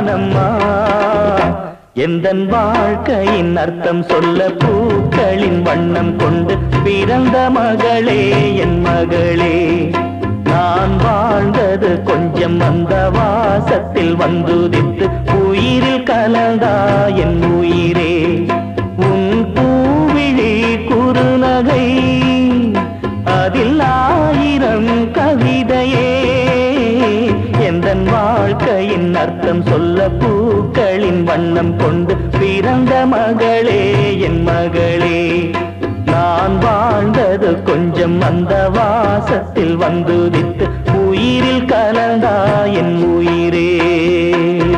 தானம்மா எந்தன் வாழ்க்கையின் அர்த்தம் சொல்ல பூக்களின் வண்ணம் கொண்டு பிறந்த மகளே என் மகளே நான் வாழ்ந்தது கொஞ்சம் அந்த வாசத்தில் வந்துதித்து உயிரில் கலந்தா என் உயிரே உன் பூவிழி குறுநகை அதில் ஆயிரம் கவிதையே எந்தன் வாழ்க்கையின் அர்த்தம் சொல்ல பூக்களின் வண்ணம் கொண்டு பிறந்த மகளே என் மகளே நான் வாழ்ந்தது கொஞ்சம் அந்த வாசத்தில் வந்துதித்து உயிரில் கலந்தா என் உயிரே